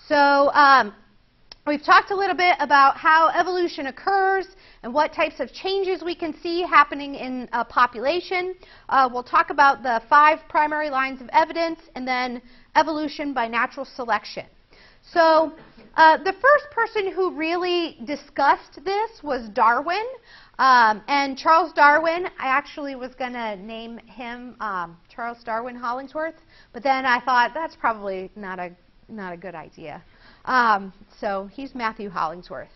So we've talked a little bit about how evolution occurs and what types of changes we can see happening in a population. We'll talk about the 5 primary lines of evidence and then evolution by natural selection. So the first person who really discussed this was Darwin. And Charles Darwin, I actually was going to name him Charles Darwin Hollingsworth, but then I thought that's probably not a good idea. So he's Matthew Hollingsworth.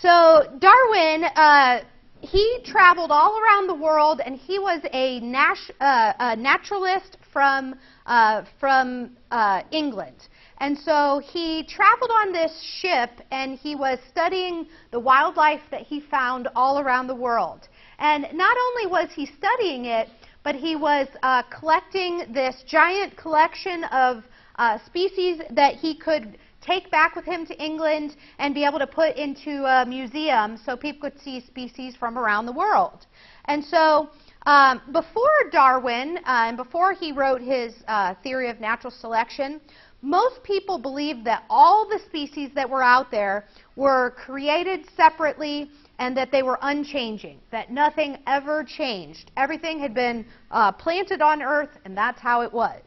So Darwin, he traveled all around the world, and he was a naturalist from England. And so he traveled on this ship, and he was studying the wildlife that he found all around the world. And not only was he studying it, but he was collecting this giant collection of species that he could take back with him to England and be able to put into a museum so people could see species from around the world. And so before Darwin, and before he wrote his theory of natural selection, most people believed that all the species that were out there were created separately and that they were unchanging, that nothing ever changed. Everything had been planted on Earth, and that's how it was.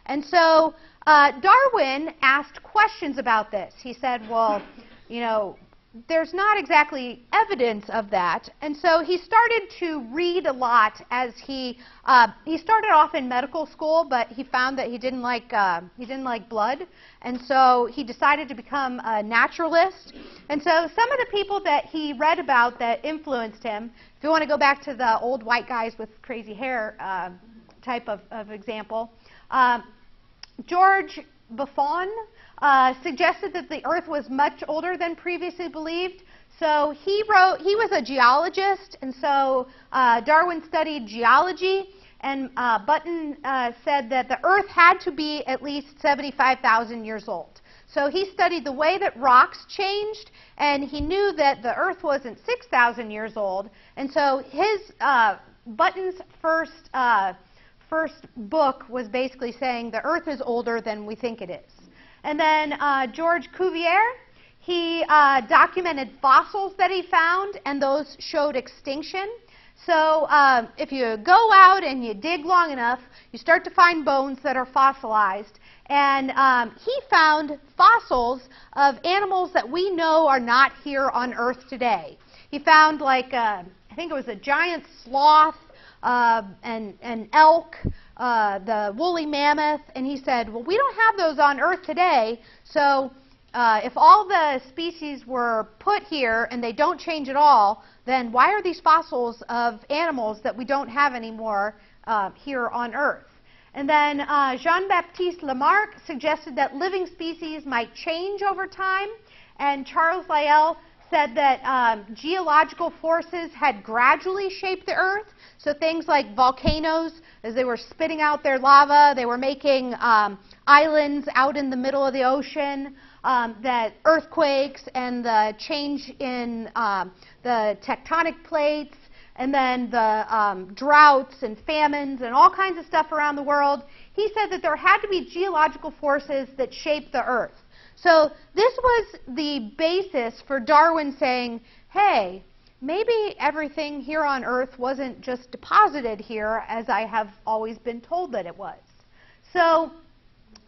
And so Darwin asked questions about this. He said, well, you know, there's not exactly evidence of that. And so he started to read a lot as he started off in medical school, but he found that he didn't like blood. And so he decided to become a naturalist. And so some of the people that he read about that influenced him, if you want to go back to the old white guys with crazy hair type of example, George Buffon suggested that the Earth was much older than previously believed. So he was a geologist, and so Darwin studied geology, and Buffon said that the Earth had to be at least 75,000 years old. So he studied the way that rocks changed, and he knew that the Earth wasn't 6,000 years old, and so Button's first book was basically saying the Earth is older than we think it is. And then George Cuvier, he documented fossils that he found, and those showed extinction. So if you go out and you dig long enough, you start to find bones that are fossilized. And he found fossils of animals that we know are not here on Earth today. He found, like, I think it was a giant sloth, an elk, the woolly mammoth, and he said, well, we don't have those on Earth today, so if all the species were put here and they don't change at all, then why are these fossils of animals that we don't have anymore here on Earth? And then Jean-Baptiste Lamarck suggested that living species might change over time, and Charles Lyell said that geological forces had gradually shaped the Earth. So things like volcanoes, as they were spitting out their lava, they were making islands out in the middle of the ocean, that earthquakes and the change in the tectonic plates, and then the droughts and famines and all kinds of stuff around the world. He said that there had to be geological forces that shaped the Earth. So this was the basis for Darwin saying, hey, maybe everything here on Earth wasn't just deposited here as I have always been told that it was. So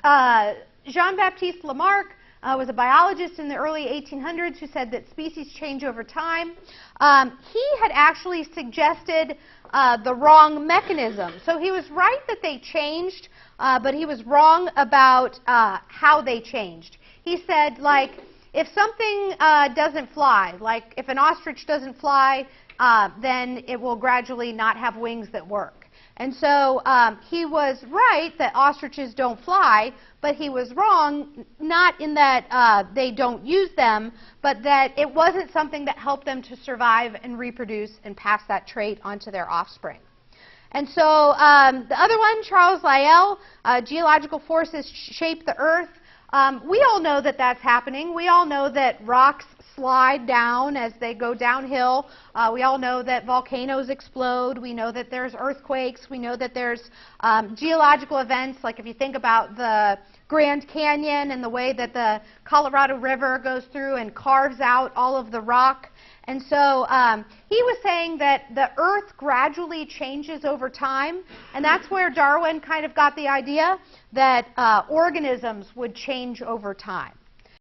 Jean-Baptiste Lamarck was a biologist in the early 1800s who said that species change over time. He had actually suggested the wrong mechanism. So he was right that they changed, but he was wrong about how they changed. He said, like, if something doesn't fly, like if an ostrich doesn't fly, then it will gradually not have wings that work. And so he was right that ostriches don't fly, but he was wrong, not in that they don't use them, but that it wasn't something that helped them to survive and reproduce and pass that trait onto their offspring. And so the other one, Charles Lyell, geological forces shape the Earth. We all know that that's happening. We all know that rocks slide down as they go downhill. We all know that volcanoes explode. We know that there's earthquakes. We know that there's geological events, like if you think about the Grand Canyon and the way that the Colorado River goes through and carves out all of the rock. And so he was saying that the Earth gradually changes over time, and that's where Darwin kind of got the idea that organisms would change over time.